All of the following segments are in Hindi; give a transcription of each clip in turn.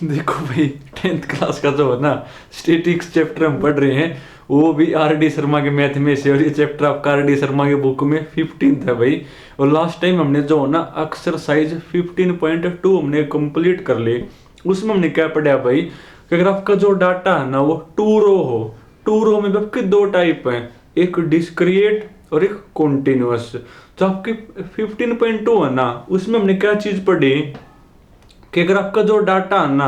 देखो भाई, 10th क्लास का जो है ना स्टेटिक्स चैप्टर हम पढ़ रहे हैं, वो भी आर डी शर्मा के मैथ में से, और ये चैप्टर आपका आर डी शर्मा के बुक में 15th है भाई। और लास्ट टाइम हमने जो है ना एक्सरसाइज 15.2 हमने कंप्लीट कर ली। उसमें हमने क्या पढ़ा भाई कि अगर आपका जो डाटा है ना वो टू रो हो, टू रो में भी आपके दो टाइप हैं, एक डिस्क्रिएट और एक कॉन्टिन्यूअस। तो आपके 15.2 है ना, उसमें हमने क्या चीज पढ़ी कि अगर आपका जो डाटा है ना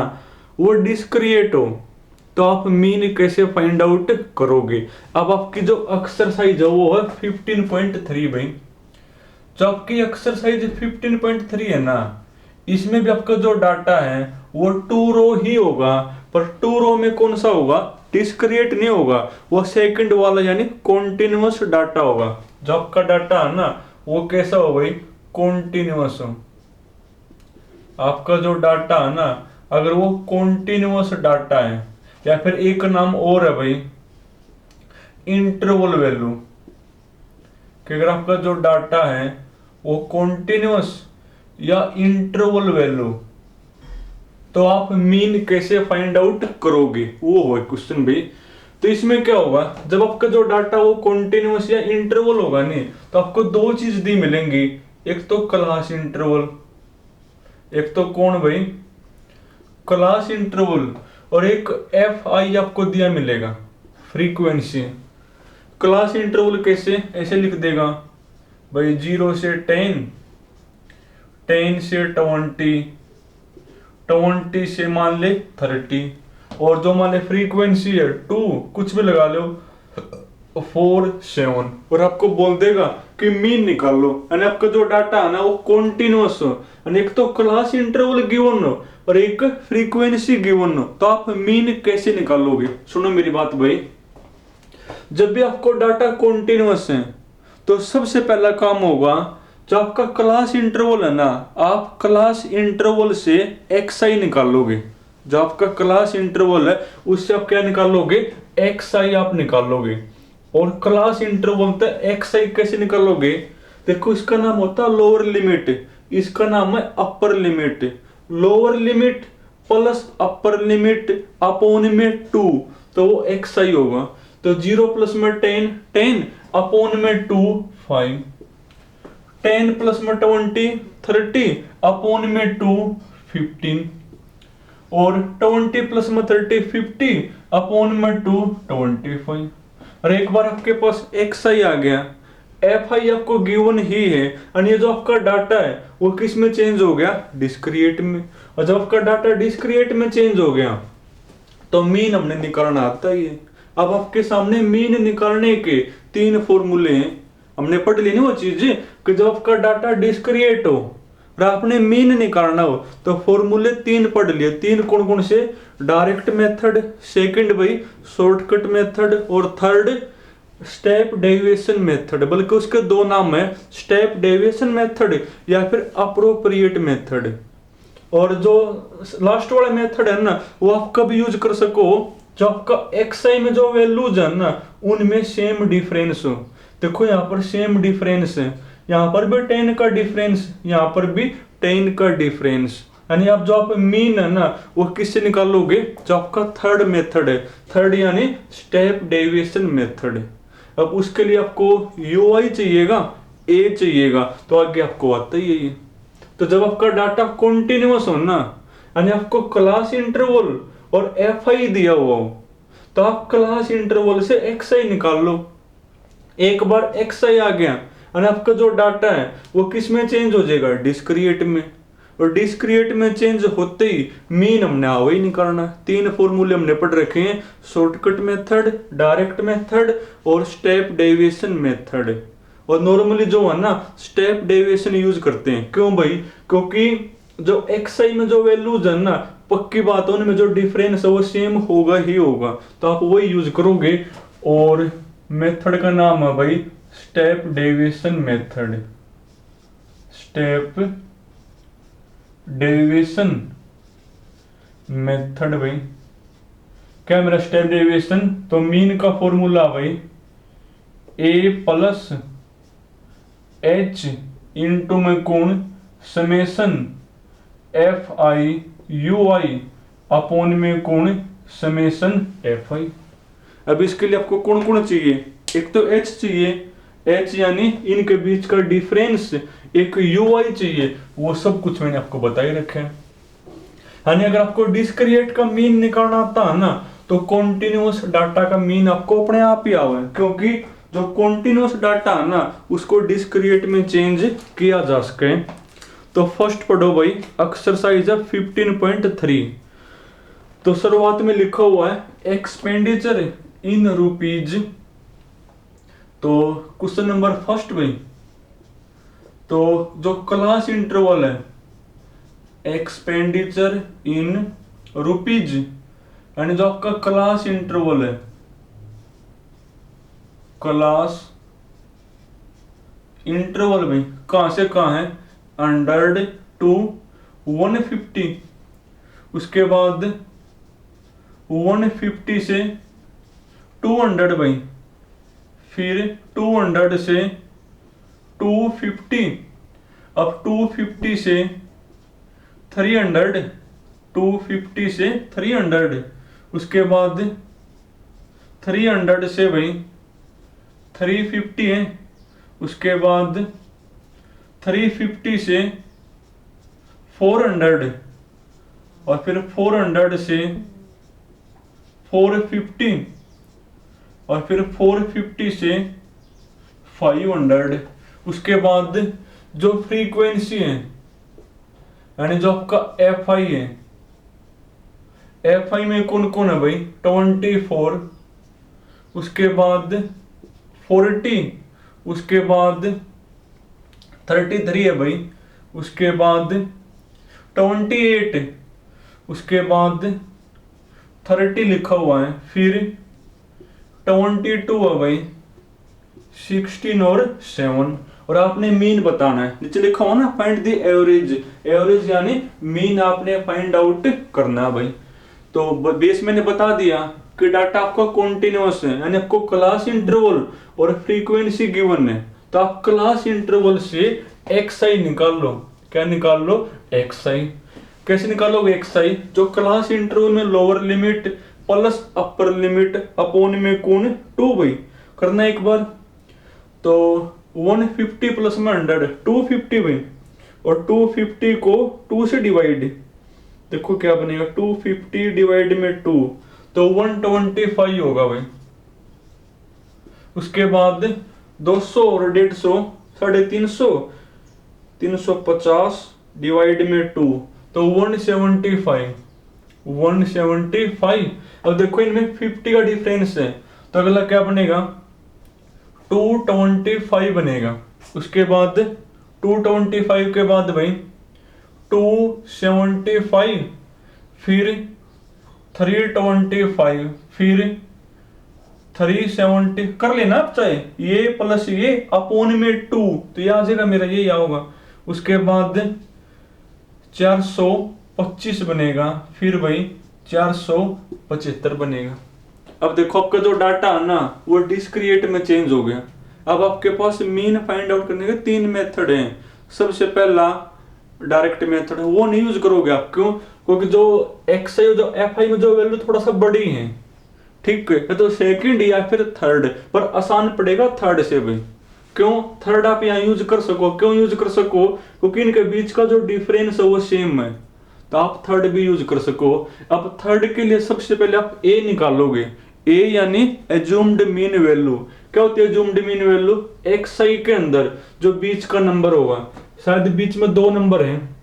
वो डिस्क्रिएट हो तो आप मीन कैसे फाइंड आउट करोगे। अब आपकी जो एक्सरसाइज है वो है 15.3 भाई। जो आपकी एक्सरसाइज 15.3 है ना, इसमें भी आपका जो डाटा है वो टू रो ही होगा, पर टू रो में कौन सा होगा, डिस्क्रिएट नहीं होगा, वो सेकंड वाला यानी कॉन्टिन्यूअस डाटा होगा। जो आपका डाटा है ना वो कैसा हो भाई, कॉन्टिन्यूअस हो। आपका जो डाटा है ना अगर वो कॉन्टिन्यूअस डाटा है, या फिर एक नाम और है भाई इंटरवल वैल्यू, कि अगर आपका जो डाटा है वो कॉन्टिन्यूअस या इंटरवल वैल्यू, तो आप मीन कैसे फाइंड आउट करोगे, वो हो क्वेश्चन भाई। तो इसमें क्या होगा, जब आपका जो डाटा वो कॉन्टिन्यूअस या इंटरवल होगा नहीं, तो आपको दो चीज दी मिलेंगी, एक तो क्लास इंटरवल, एक तो कौन भाई, क्लास इंटरवल, और एक एफ आई आपको दिया मिलेगा, फ्रीक्वेंसी। क्लास इंटरवल कैसे, ऐसे लिख देगा भाई 0 से 10, 10 से 20, 20 से मान ले 30, और जो मान ले फ्रीक्वेंसी है 2, कुछ भी लगा लो 4, 7, और आपको बोल देगा कि मीन निकाल लो। यानी आपका जो डाटा है ना वो कॉन्टिन्यूअस हो, यानी एक तो क्लास इंटरवल गिवन हो और एक फ्रीक्वेंसी गिवन हो, तो आप मीन कैसे निकालोगे। सुनो मेरी बात भाई, जब भी आपको डाटा कॉन्टिन्यूअस है तो सबसे पहला काम होगा, जो आपका क्लास इंटरवल है ना, आप क्लास इंटरवल से एक्स आई निकालोगे। जो आपका क्लास इंटरवल है उससे आप क्या निकालोगे, एक्स आई आप निकालोगे। और क्लास इंटरवल तक एक्स आई कैसे निकालोगे, देखो इसका नाम होता है लोअर लिमिट, इसका नाम है upper limit. Lower limit plus upper limit upon में 2, तो वो एक्स आई होगा। तो 0 प्लस में 10, 10 अपॉन में 2, 5, 10 प्लस में 20, 30 अपॉन में 2, 15, और 20 प्लस में 30, 50 अपॉन में 2, 25। और एक बार आपके पास एक्स आई आ गया, एफ आई आपको गिवन ही है, और ये जो आपका डाटा है वो किस में चेंज हो गया, डिस्क्रिएट में। और जब आपका डाटा डिस्क्रिएट में चेंज हो गया तो मीन हमने निकालना आता ही है। अब आपके सामने मीन निकालने के 3 फॉर्मूले हैं, हमने पढ़ ली ना वो चीज कि जब आपका डाटा डिस्क्रिएट हो और आपने मीन निकालना हो तो फॉर्मूले 3 पढ़ लिए। 3 कौन कौन से, डायरेक्ट मेथड, सेकंड भाई शॉर्टकट मेथड, और थर्ड स्टेप डेविएशन मेथड। बल्कि उसके 2 नाम है, स्टेप डेविएशन मेथड या फिर अप्रोप्रिएट मेथड। और जो लास्ट वाला मेथड है ना वो आप कब यूज कर सको, जो आपका एक्स आई में जो वैल्यूज है ना उनमें सेम डिफरेंस हो। देखो यहाँ पर सेम डिफरेंस है, यहाँ पर भी 10 का डिफरेंस, यहाँ पर भी 10 का डिफरेंस, यानी आप जो आप मीन है ना वो किससे निकालोगे, जो आपका थर्ड मेथड है, थर्ड यानी स्टेप डेविएशन मेथड। अब उसके लिए आपको यू आई चाहिएगा, ए चाहिएगा, तो आगे आपको आता ही है। तो जब आपका डाटा कॉन्टिन्यूअस हो ना, यानी आपको क्लास इंटरवल और एफ आई दिया हुआ हो, तो आप क्लास इंटरवल से एक्स आई निकाल लो। एक बार एक्स आई आ गया और आपका जो डाटा है वो किस में चेंज हो जाएगा, डिस्क्रिएट में। और डिस्क्रिएट में चेंज होते ही मीन हमने आवा ही निकालना। 3 फॉर्मूले हमने पढ़ रखे हैं, शॉर्टकट मेथड, डायरेक्ट मेथड और स्टेप डेविएशन मेथड। और नॉर्मली जो है ना स्टेप डेविएशन यूज करते हैं, क्यों भाई, क्योंकि जो एक्स आई में जो वैल्यूज है ना पक्की बात है उनमें जो डिफरेंस है वो सेम होगा ही होगा, तो आप वही यूज करोगे। और मेथड का नाम है भाई step deviation method, step deviation method. भाई क्या मेरा स्टेप डेविएशन, तो मीन का फॉर्मूला भाई ए प्लस एच इंटू में कोण summation F I U I upon में कोण समेशन एफ आई। अब इसके लिए आपको कौन कौन चाहिए, एक तो एच चाहिए, एच यानी इनके बीच का डिफरेंस, एक यू आई चाहिए, वो सब कुछ मैंने आपको बता ही रखे हैं। यानी अगर आपको डिस्क्रिएट का मीन निकालना आता है ना, तो कॉन्टिन्यूअस डाटा का मीन आपको अपने आप ही आवे, क्योंकि जो कॉन्टिन्यूअस डाटा है ना उसको डिस्क्रिएट में चेंज किया जा सके। तो फर्स्ट पढ़ो भाई, एक्सरसाइज 15.3। तो शुरुआत में लिखा हुआ है एक्सपेंडिचर इन रुपीज। तो क्वेश्चन नंबर फर्स्ट भाई, तो जो क्लास इंटरवल है एक्सपेंडिचर इन रुपीज, यानी जो आपका क्लास इंटरवल है, क्लास इंटरवल भाई कहां से कहां है, 100 to 150, उसके बाद 150 से 200 भाई, फिर 200 से 250, अब 250 से 300, 250 से 300, उसके बाद 300 से भाई 350 है, उसके बाद 350 से 400, और फिर 400 से 450, और फिर 450 से 500। उसके बाद जो फ्रीक्वेंसी है, यानी जो आपका एफ आई है, एफ आई में कौन कौन है भाई, 24, उसके बाद 40, उसके बाद 33 है भाई, उसके बाद 28, उसके बाद 30 लिखा हुआ है, फिर 22 है भाई, 16 और 7। और आपने मीन बताना है, नीचे लिखा हुआ ना फाइंड द एवरेज, एवरेज यानी मीन आपने फाइंड आउट करना है भाई। तो बेस मैंने बता दिया कि डाटा आपका कॉन्टिन्यूअस है, यानी आपको क्लास इंटरवल और फ्रीक्वेंसी गिवन है, तो आप क्लास इंटरवल से एक्स आई निकाल लो। क्या निकाल लो, एक्स आई। कैसे निकालोगे एक्स आई, जो क्लास इंटरवल में lower limit plus upper limit upon में कोण 2 भाई, करना एक बार। तो 150 प्लस में 100 250 भाई, और 250 को 2 से डिवाइड, देखो क्या बनेगा, 250 डिवाइड में 2 तो 125 होगा भाई। उसके बाद 200 और 150 350, 350 डिवाइड में 2 तो 175, 175। अब देखो इनमें 50 का डिफरेंस है, तो अगला क्या बनेगा, 225 बनेगा। उसके बाद 225 के बाद भाई 275, फिर 325, फिर 370 कर लेना आप, चाहे ये प्लस ये अपोन में 2, तो ये आ जाएगा मेरा, ये होगा। उसके बाद 425 बनेगा, फिर भाई 475 बनेगा। अब देखो आपका जो डाटा है ना वो डिस्क्रिएट में चेंज हो गया। अब आपके पास मीन फाइंड आउट करने के 3 मेथड हैं। सबसे पहला डायरेक्ट मेथड है, वो नहीं यूज करोगे आप, क्यों, क्योंकि जो एक्स आई जो एफ आई में जो वैल्यू थोड़ा सा बड़ी है, ठीक है, तो सेकंड या फिर थर्ड, पर आसान पड़ेगा थर्ड से भाई। क्यों थर्ड आप यहाँ यूज कर सको, क्यों यूज कर सको, क्योंकि इनके बीच का जो डिफरेंस है वो सेम है, तो आप थर्ड भी यूज कर सको। अब थर्ड के लिए सबसे पहले आप ए निकालोगे, ए यानी एज्यूम्ड मीन वैल्यू। क्या होती है एज्यूम्ड मीन वैल्यू, एक्स आई के अंदर जो बीच का नंबर होगा, शायद बीच में 2 नंबर हैं,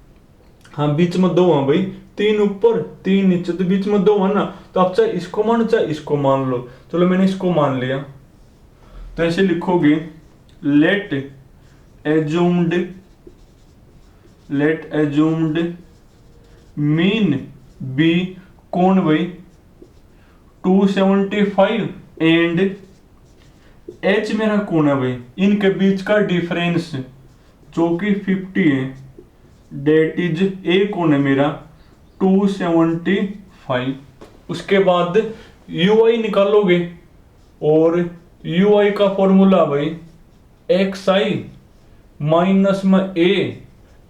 हाँ बीच में 2 हैं भाई, 3 ऊपर 3 नीचे, तो बीच में 2 है ना, तो आप चाहे इसको मान चाहे इसको मान लो। चलो मैंने इसको मान लिया, तो ऐसे लिखोगे लेट एज्यूम्ड मीन बी कौन भाई 275 एंड एच मेरा कौन है भाई, इनके बीच का डिफरेंस जो कि 50 है, डेट इज ए कौन है मेरा 275। उसके बाद यू आई निकालोगे, और यू आई का फॉर्मूला भाई एक्स आई माइनस में ए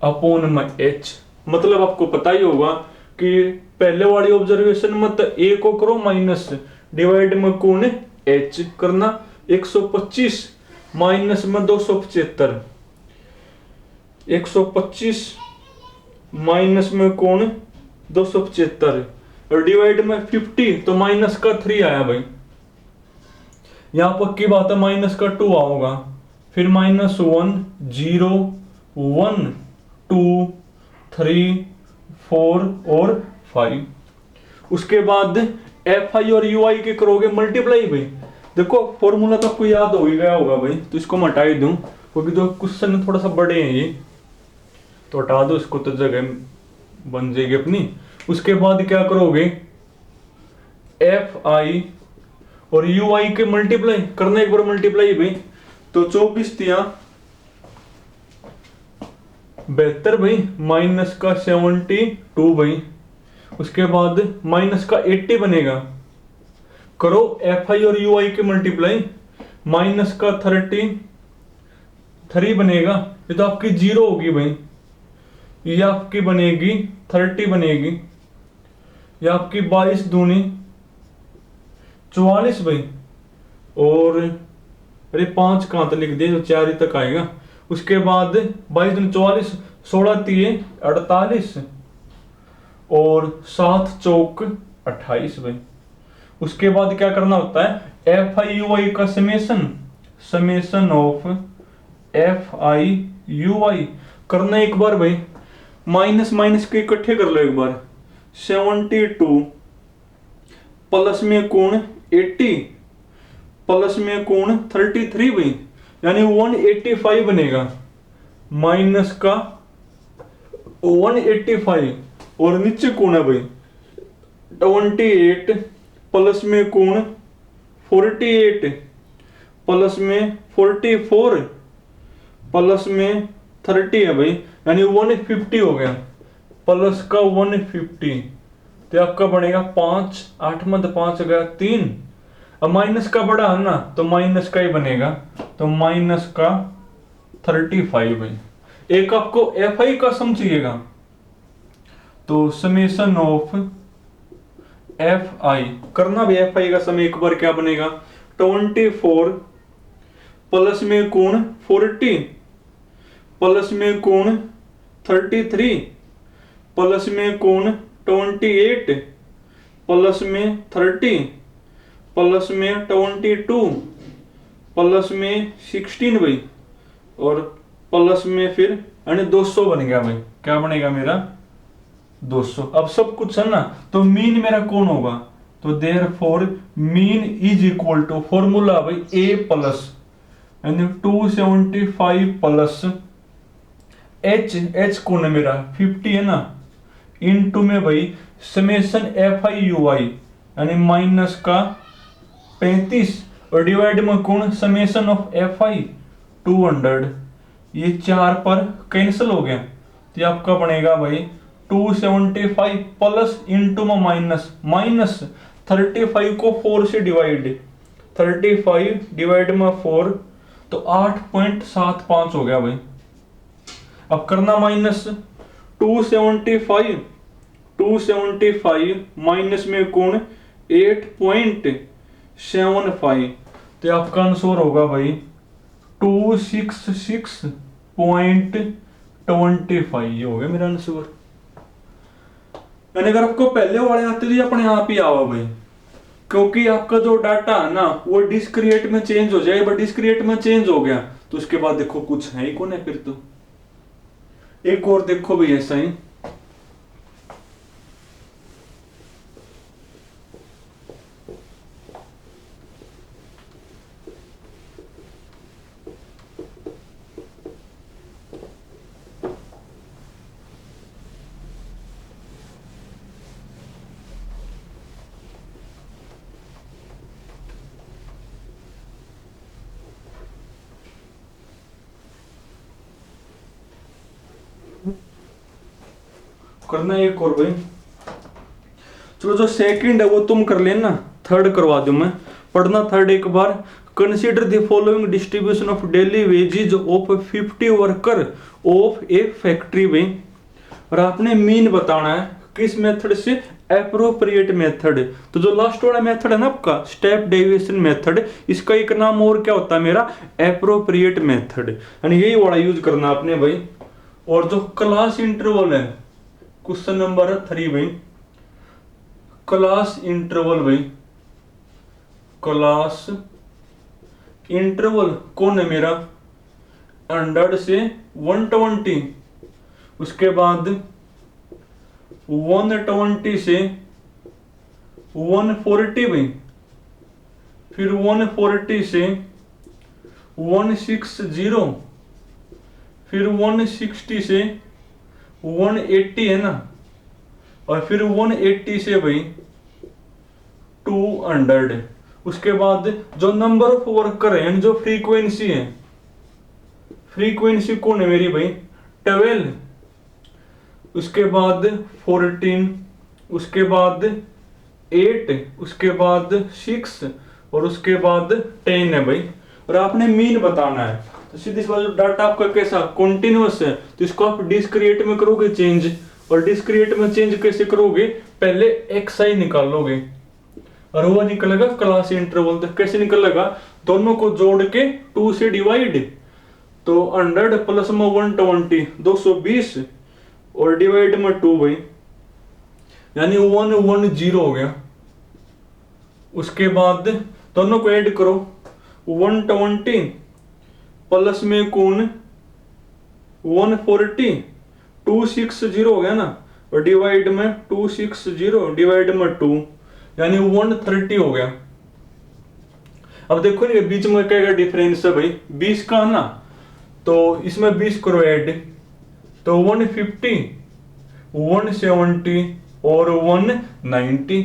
अपॉन में एच। मतलब आपको पता ही होगा कि पहले वाली ऑब्जर्वेशन में तो ए को करो माइनस, डिवाइड में कौन है एच करना, 125 माइनस में 275, 125 माइनस में कौन 275 और डिवाइड में 50 तो माइनस का 3 आया भाई। यहां पक्की बात है माइनस का 2 आओगा, फिर -1 0 1 2 3 4 और 5। उसके बाद एफ आई और यू आई के करोगे मल्टीप्लाई भाई। देखो फॉर्मूला तो आपको याद हो ही गया होगा भाई, तो इसको मैं हटा ही दूं क्योंकि जो क्वेश्चन थोड़ा सा बड़े हैं ये, तो हटा दो इसको तो जगह बन जाएगी अपनी। उसके बाद क्या करोगे एफ आई और यू आई के मल्टीप्लाई करना, एक बार मल्टीप्लाई भाई, तो 24 तिया 72 भाई, माइनस का 72 भाई। उसके बाद माइनस का 80 बनेगा, करो एफ आई और यू आई के मल्टीप्लाई, माइनस का 33 बनेगा, ये तो आपकी 0 होगी भाई, ये आपकी बनेगी 30 बनेगी, ये आपकी 22 दूनी 44 भाई, और अरे 5 कहां तक लिख दिए, तो 4 ही तक आएगा। उसके बाद 22 दूनी 44, 16 तिये 48 और 7 चौक 28 भाई। उसके बाद क्या करना होता है एफ आई यू आई का summation of F I U I करना एक बार भाई, माइनस माइनस के इकट्ठे कर लो एक बार, 72 प्लस में कोण 80 प्लस में कोण 33 भाई, यानी 185 बनेगा, माइनस का 185 और नीचे कोण है भाई 28 प्लस में कोण 48 प्लस में 44 प्लस में 30 है भाई, यानी 150 हो गया, प्लस का 150 तो आपका बनेगा 5 8 में 5 गया 3, अब माइनस का बड़ा है ना तो माइनस का ही बनेगा, तो माइनस का 35 भाई। एक आपको एफ आई का सम चाहिएगा, तो समेशन ऑफ एफ आई करना भी, एफ आई का सम एक बार क्या बनेगा 24 प्लस में कोण 40 प्लस में कोण 33 प्लस में कोण 28 प्लस में 30 प्लस में 22 प्लस में 16 भाई, और प्लस में फिर यानी 200 बन गया भाई, क्या बनेगा मेरा 200। अब सब कुछ है ना, तो मीन मेरा कौन होगा, तो therefore mean is equal to formula भाई ए प्लस यानी 275 प्लस एच कौन है मेरा 50 है ना, इनटू में भाई समेशन एफ आई यू आई यानी माइनस का 35 और डिवाइड में कौन समेशन ऑफ एफ आई 200, ये 4 पर कैंसिल हो गया, तो आपका बनेगा भाई 275 प्लस इनटू में माइनस 35 को 4 से डिवाइड, 35 डिवाइड में 4 तो 8.75 हो गया भाई। अब करना माइनस 275 माइनस में कौन 8.75, तो आपका आंसर होगा भाई 266.25, ये हो गया मेरा आंसर। यानी अगर आपको पहले वाले आते तो अपने आप ही आवा भाई, क्योंकि आपका जो डाटा है ना वो डिस्क्रिएट में चेंज हो जाएगा, डिस्क्रिएट में चेंज हो गया तो उसके बाद देखो कुछ है ही कौन है फिर, तो एक और देखो भाई ऐसा ही, करना एक और भाई। चलो जो सेकंड है वो तुम कर लेना, थर्ड करवा दूं मैं, पढ़ना थर्ड एक बार। Consider the following distribution of daily wages of 50 worker of a factory में, और आपने मीन बताना है किस मेथड से, एप्रोप्रिएट मेथड। तो जो लास्ट वाला मेथड है ना आपका स्टेप डेविएशन मेथड, इसका एक नाम और क्या होता है मेरा, एप्रोप्रिएट मेथड, यानी यही वाला यूज करना आपने भाई। और जो क्लास इंटरवल है, क्वेश्चन नंबर 3 भाई, क्लास इंटरवल भाई, क्लास इंटरवल कौन है मेरा, 100 से 120, उसके बाद 120 से 140 भाई, फिर 140 से 160, फिर 160 से 180 है ना, और फिर 180 से भाई 200। उसके बाद जो नंबर ऑफ वर्कर है, यानी जो फ्रीक्वेंसी है, फ्रीक्वेंसी कौन है मेरी भाई, 12, उसके बाद 14, उसके बाद 8, उसके बाद 6 और उसके बाद 10 है भाई। और आपने मीन बताना है। तो सीधी सी बात, डाटा आपका कैसा कॉन्टिन्यूअस है, तो इसको आप डिस्क्रिएट में करोगे चेंज। और डिस्क्रिएट में चेंज कैसे करोगे, पहले एक्सआई निकालोगे और वो निकलेगा क्लास इंटरवल। तो कैसे निकलेगा, दोनों को जोड़ के 2 से डिवाइड, तो 100 प्लस में 120 220 और डिवाइड में 2 भाई, यानी 110 हो गया। उसके बाद दोनों को ऐड करो, 120 प्लस में कौन 140 260 हो गया ना, और डिवाइड में 260 डिवाइड में 2, यानी 130 हो गया। अब देखो ना बीच में क्या डिफरेंस है भाई, 20 का ना, तो इसमें 20 करो ऐड, तो 150 170 और 190।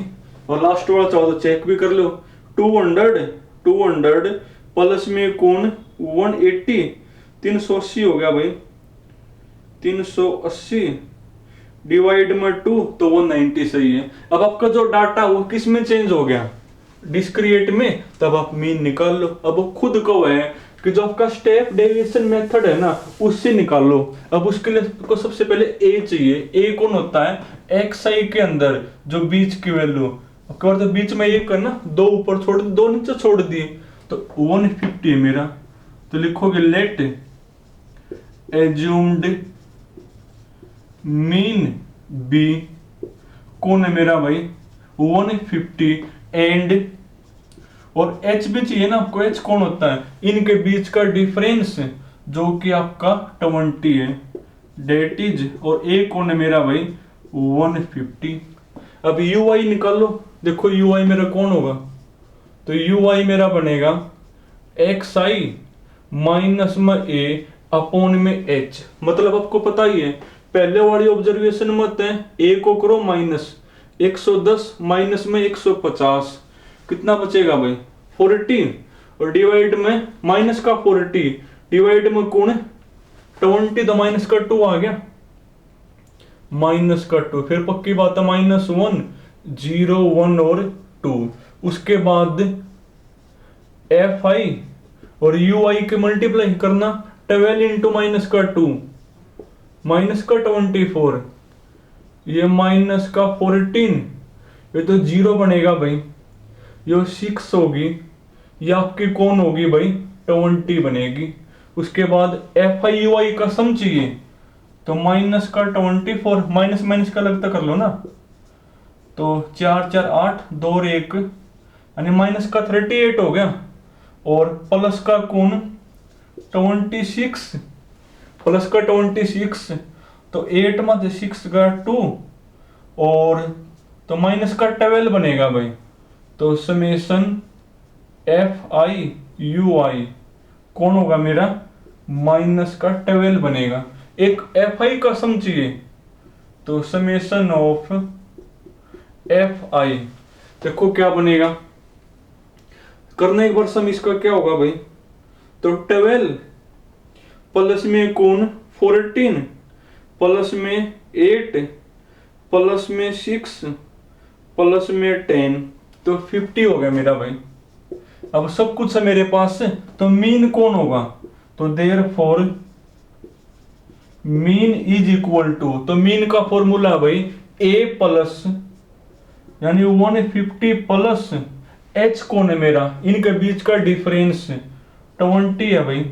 और लास्ट वाला चाहो तो चेक भी कर लो, 200 प्लस में कौन 180 380 हो गया भाई, 380 डिवाइड में 2, तो 190 सही है। अब आपका जो डाटा वो किस में चेंज हो गया, डिस्क्रिएट में, तब आप मीन निकाल लो। अब वो खुद को है कि जो आपका स्टेप डेविएशन मेथड है ना, उससे निकालो। अब उसके लिए को सबसे पहले ए चाहिए। ए कौन होता है, एक्स आई के अंदर जो बीच की वैल्यू, तो बीच में एक करना, 2 ऊपर छोड़ दिए 2 नीचे छोड़ दिए, तो 150 है मेरा। तो लिखोगे लेट एज्यूम्ड मीन बी, कौन है मेरा भाई 150, एंड और एच भी चाहिए ना आपको। एच कौन होता है, इनके बीच का डिफरेंस जो कि आपका 20 है, डेट इज, और ए कौन है मेरा भाई 150। अब यू आई निकालो, देखो यू आई मेरा कौन होगा, तो यू आई मेरा बनेगा एक्स आई माइनस में ए अपॉन में एच। मतलब आपको पता ही है, पहले वाली ऑब्जर्वेशन मत है, ए को करो माइनस 110 माइनस में 150, कितना बचेगा भाई 40, और डिवाइड में माइनस का 40 डिवाइड में कौन 20, तो माइनस का 2 आ गया, माइनस का 2, फिर पक्की बात है -1 0 1 और 2। उसके बाद एफ आई और यू आई के मल्टीप्लाई करना, 12 इंटू माइनस का 2 माइनस का 24, ये माइनस का 14, ये तो 0 बनेगा भाई, ये 6 होगी, ये आपकी कौन होगी भाई 20 बनेगी। उसके बाद एफ आई यू आई का सम चाहिए, तो माइनस का 24, माइनस माइनस का लगता कर लो ना, तो 4 4 8 2 और 1, यानी माइनस का 38 हो गया, और प्लस का कौन 26, प्लस का 26, तो 8 में 6 का 2, और तो माइनस का 12 बनेगा भाई। तो समेशन एफ आई यू आई कौन होगा मेरा माइनस का 12 बनेगा। एक एफ आई का सम चाहिए, तो समेशन ऑफ एफ आई, देखो क्या बनेगा, करना एक बार सम इसका क्या होगा भाई, तो 12 प्लस में कौन 14 प्लस में 8 प्लस में 6 प्लस में 10, तो 50 हो गया मेरा भाई। अब सब कुछ है मेरे पास से, तो मीन कौन होगा, तो therefore mean is equal to, तो मीन का फॉर्मूला है भाई ए प्लस यानी 150 प्लस एच कौन है मेरा, इनके बीच का डिफरेंस 20 है भाई,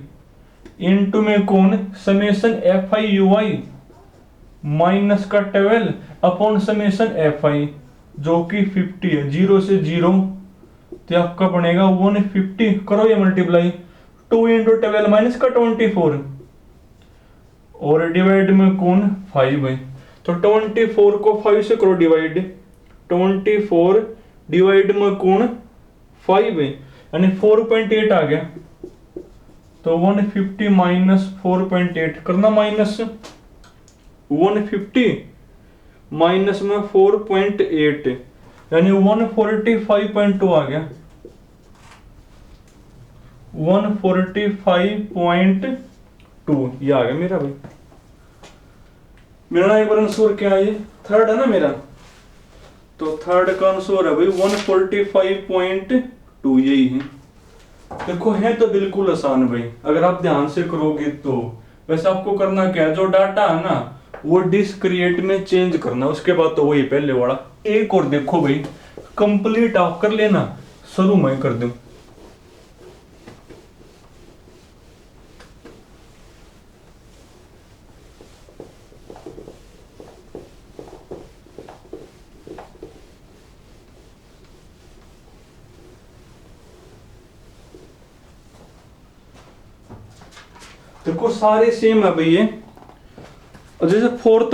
इनटू में कौन summation F I U I minus का 12 अपॉन समेशन एफ आई जो कि 50 है, 0 से 0 तो आपका बनेगा 150, करो ये मल्टीप्लाई, 2 इंटू 12 माइनस का 24 और डिवाइड में कौन 5 है, तो 24 को 5 से करो डिवाइड, 24 डिवाइड में कौन 5 है यानी 4.8 आ गया, तो 150 माइनस 4.8 करना, माइनस 150 माइनस में 4.8 यानी 145.2 आ गया, 145.2 ये आ गया मेरा भाई। मेरा एक बार आंसर क्या है, थर्ड है ना मेरा, तो थर्ड का आंसर है भाई 145.2 यही है। देखो है तो बिल्कुल आसान भाई, अगर आप ध्यान से करोगे तो। वैसे आपको करना क्या है, जो डाटा है ना वो डिस्क्रिएट में चेंज करना, उसके बाद तो वही पहले वाला। एक और देखो भाई, कंप्लीट आप कर लेना, शुरू मैं कर दूं। देखो सारे सेम है भाई ये, और जैसे फोर्थ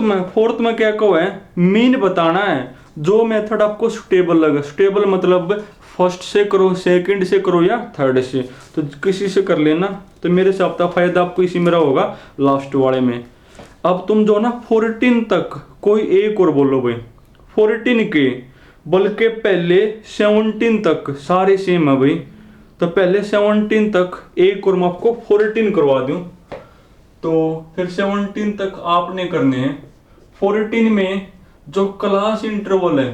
में क्या कहो है, मीन बताना है, जो मेथड आपको सुटेबल लगे। सुटेबल मतलब फर्स्ट से करो, सेकंड से करो या थर्ड से, तो किसी से कर लेना, तो मेरे से आपका फायदा आपको इसी में होगा लास्ट वाले में। अब तुम जो ना 14 तक कोई एक और बोलो भाई, 14 के बल्कि पहले 17 तक सारे सेम है भाई, तो पहले 17 तक एक और मैं आपको 14 करवा दूं, तो फिर 17 तक आपने करने हैं। 14 में जो क्लास इंटरवल है,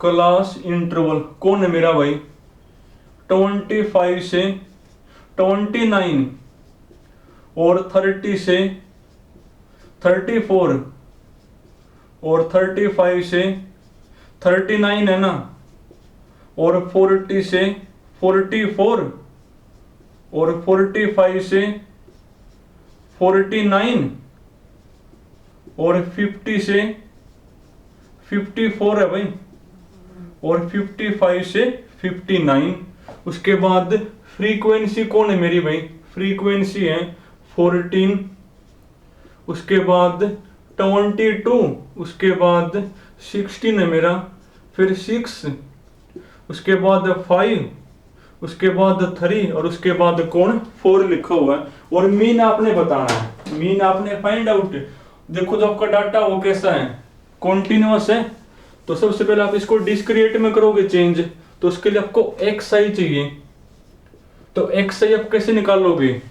क्लास इंटरवल कौन है मेरा भाई, 25 से 29 और 30 से 34 और 35 से 39 है ना, और 40 से 44 और 45 से 49 और 50 से 54 है भाई, और 55 से 59। उसके बाद फ्रीक्वेंसी कौन है मेरी भाई, फ्रीक्वेंसी है 14, उसके बाद 22, उसके बाद 16 है मेरा, फिर 6, उसके बाद 5, उसके बाद 3 और उसके बाद कौन 4 लिखा हुआ है। और मीन आपने बताना है, मीन आपने फाइंड आउट। देखो जो आपका डाटा वो कैसा है, कॉन्टिन्यूअस है, तो सबसे पहले आप इसको डिस्क्रिएट में करोगे चेंज, तो उसके लिए आपको XI चाहिए। तो XI आप कैसे निकालोगे,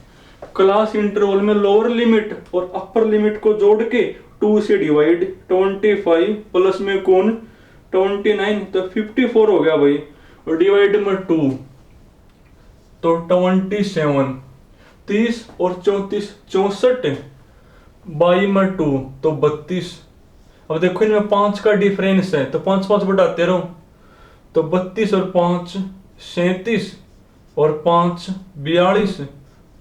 क्लास इंटरवल में लोअर लिमिट और अपर लिमिट को जोड़ के 2 से डिवाइड, 25 प्लस में कौन 29, तो 54 हो गया भाई, और डिवाइड में 2 तो 27, 30 और 34 64, बाई में 2 तो 32। अब देखो इनमें 5 का डिफरेंस है, तो 5 5 बढ़ाते रहो, तो 32 और 5 37 और 5 42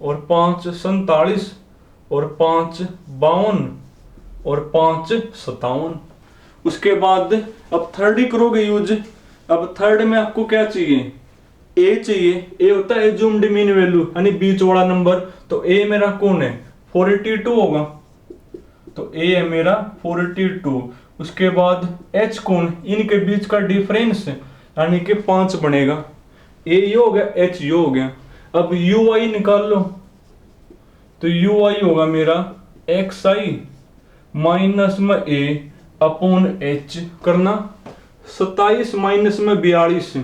और 5 47 और 5 52 और 5 57। उसके बाद अब थर्ड ही करोगे यूज। अब थर्ड में आपको क्या चाहिए, ए चाहिए। ए होता है एज्यूम्ड मीन वैल्यू यानी बीच वाला नंबर, तो ए मेरा कौन है 482 होगा, तो ए है मेरा 482। उसके बाद एच कौन, इनके बीच का डिफरेंस यानी कि 5 बनेगा, ए ये हो गया, एच ये हो गया। अब यू आई निकाल लो, तो यू आई होगा मेरा एक्स आई माइनस में ए अपॉन एच करना, 27 माइनस में 42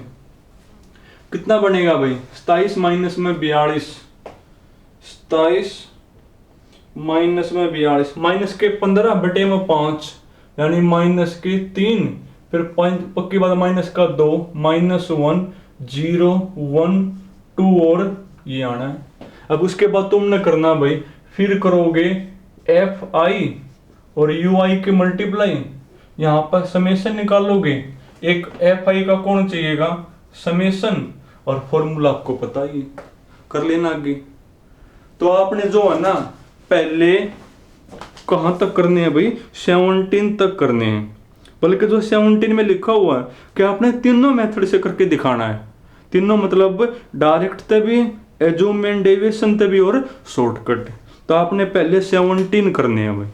कितना बनेगा भाई, 27 माइनस में 42, 27 माइनस में 42, माइनस के 15 बटे में 5 यानी माइनस के 3, फिर पक्की बात माइनस का 2, -1 0 1 2 और ये आना है। अब उसके बाद तुमने करना भाई, फिर करोगे एफ आई और यू आई के मल्टीप्लाई, यहाँ पर समेशन निकालोगे, एक एफ आई का कौन चाहिएगा, समेशन, और फॉर्मूला आपको पता ही, कर लेना आगे। तो आपने जो है ना पहले कहां तक करने हैं भाई, 17 तक करने हैं, बल्कि जो 17 में लिखा हुआ है कि आपने तीनों मेथड से करके दिखाना है। तीनों मतलब डायरेक्ट तभी, एज्यूम एंड डेविएशन तभी और शॉर्टकट। तो आपने पहले 17 करने हैं भाई।